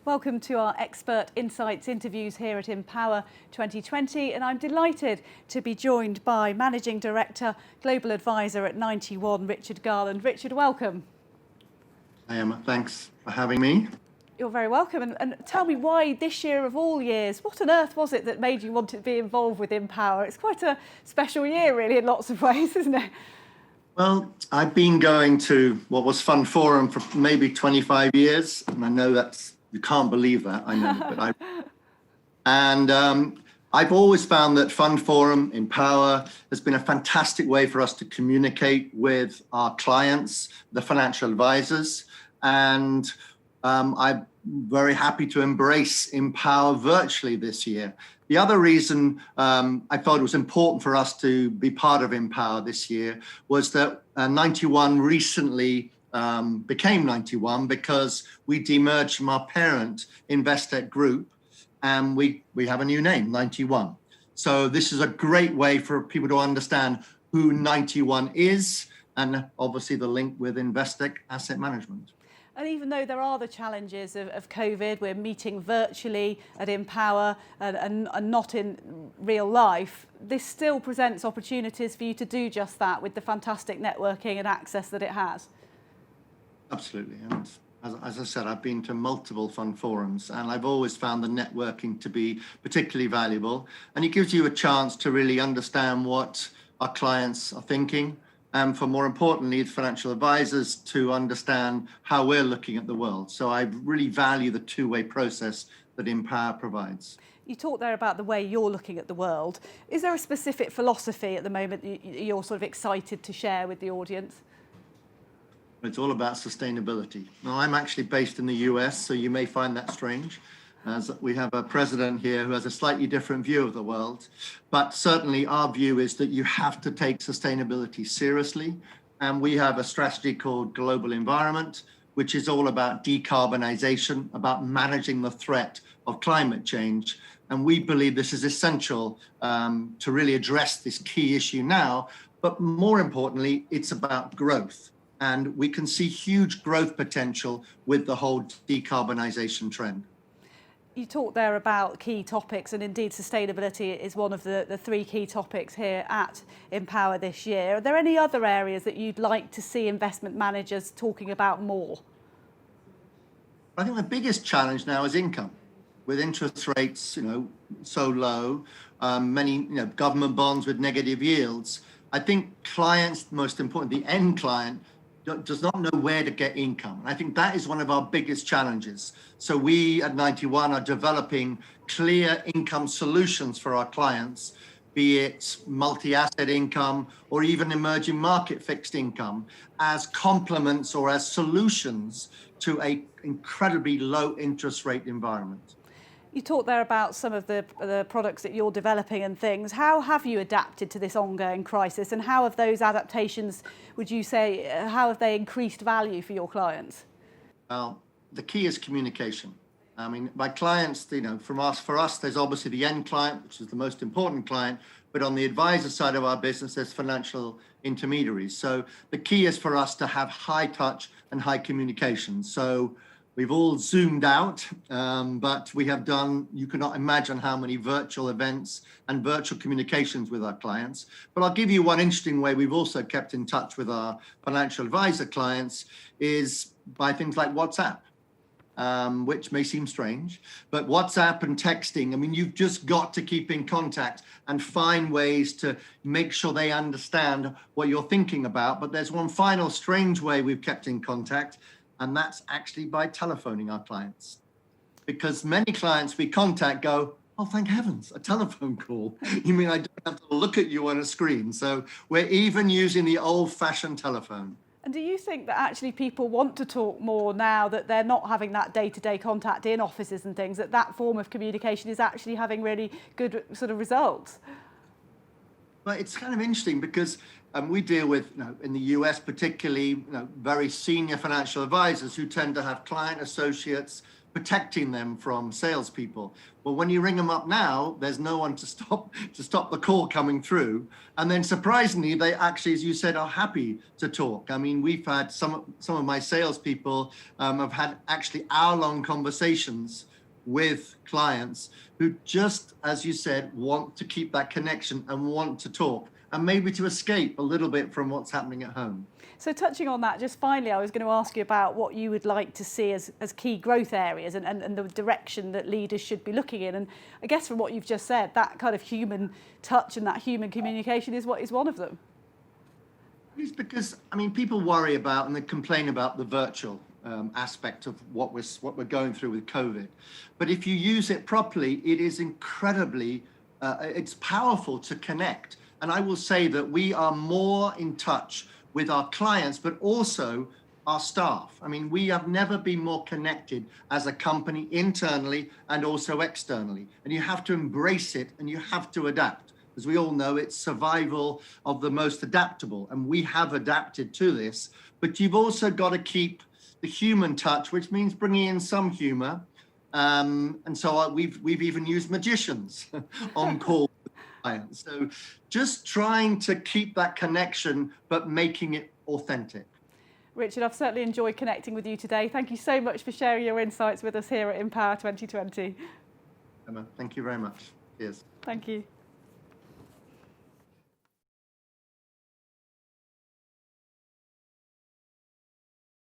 Welcome to our Expert Insights interviews here at Empower 2020, and I'm delighted to be joined by Managing Director, Global Advisor at 91, Richard Garland. Richard, welcome. Hi Emma, thanks for having me. You're very welcome, and tell me why this year of all years, what on earth was it that made you want to be involved with Empower? It's quite a special year really in lots of ways, isn't it? Well, I've been going to what was FundForum for maybe 25 years, and I know you can't believe that, I know, but I've always found that FundForum, Empower, has been a fantastic way for us to communicate with our clients, the financial advisors, and I'm very happy to embrace Empower virtually this year. The other reason I thought it was important for us to be part of Empower this year was that 91 recently became 91 because we demerged from our parent Investec Group, and we have a new name, 91. So this is a great way for people to understand who 91 is, and obviously the link with Investec Asset Management. And even though there are the challenges of COVID, we're meeting virtually at Empower and not in real life, this still presents opportunities for you to do just that with the fantastic networking and access that it has. Absolutely. And as I said, I've been to multiple fund forums, and I've always found the networking to be particularly valuable. And it gives you a chance to really understand what our clients are thinking, and for more importantly, the financial advisors to understand how we're looking at the world. So I really value the two-way process that Empower provides. You talked there about the way you're looking at the world. Is there a specific philosophy at the moment you're sort of excited to share with the audience? It's all about sustainability. Now, I'm actually based in the US, so you may find that strange, as we have a president here who has a slightly different view of the world. But certainly our view is that you have to take sustainability seriously. And we have a strategy called Global Environment, which is all about decarbonization, about managing the threat of climate change. And we believe this is essential to really address this key issue now. But more importantly, it's about growth. And we can see huge growth potential with the whole decarbonization trend. You talked there about key topics, and indeed sustainability is one of the three key topics here at Empower this year. Are there any other areas that you'd like to see investment managers talking about more? I think the biggest challenge now is income. With interest rates, so low, many, government bonds with negative yields. I think clients, most important, the end client, does not know where to get income. And I think that is one of our biggest challenges. So we at 91 are developing clear income solutions for our clients, be it multi-asset income or even emerging market fixed income, as complements or as solutions to an incredibly low interest rate environment. You talked there about some of the products that you're developing and things. How have you adapted to this ongoing crisis, and how have those adaptations, would you say, how have they increased value for your clients? Well, the key is communication. I mean, my clients, for us, there's obviously the end client, which is the most important client, but on the advisor side of our business, there's financial intermediaries. So the key is for us to have high touch and high communication. So we've all zoomed out, but we have done, you cannot imagine how many virtual events and virtual communications with our clients. But I'll give you one interesting way we've also kept in touch with our financial advisor clients is by things like WhatsApp, which may seem strange, but WhatsApp and texting, I mean, you've just got to keep in contact and find ways to make sure they understand what you're thinking about. But there's one final strange way we've kept in contact, and that's actually by telephoning our clients. Because many clients we contact go, oh, thank heavens, a telephone call. You mean I don't have to look at you on a screen? So we're even using the old-fashioned telephone. And do you think that actually people want to talk more now that they're not having that day-to-day contact in offices and things, that form of communication is actually having really good sort of results? Well, it's kind of interesting because we deal with, in the US particularly, very senior financial advisors who tend to have client associates, protecting them from salespeople. Well, when you ring them up now, there's no one to stop the call coming through. And then surprisingly, they actually, as you said, are happy to talk. I mean, we've had some of my salespeople have had actually hour-long conversations with clients who just, as you said, want to keep that connection and want to talk and maybe to escape a little bit from what's happening at home. So touching on that, just finally, I was going to ask you about what you would like to see as key growth areas and the direction that leaders should be looking in. And I guess from what you've just said, that kind of human touch and that human communication is one of them. It's because, I mean, people worry about and they complain about the virtual aspect of what we're going through with COVID. But if you use it properly, it is incredibly, it's powerful to connect. And I will say that we are more in touch with our clients, but also our staff. I mean, we have never been more connected as a company internally and also externally. And you have to embrace it and you have to adapt. As we all know, it's survival of the most adaptable. And we have adapted to this, but you've also got to keep the human touch, which means bringing in some humor. And so we've even used magicians on call. So just trying to keep that connection, but making it authentic. Richard, I've certainly enjoyed connecting with you today. Thank you so much for sharing your insights with us here at Empower 2020. Emma, thank you very much. Cheers. Thank you.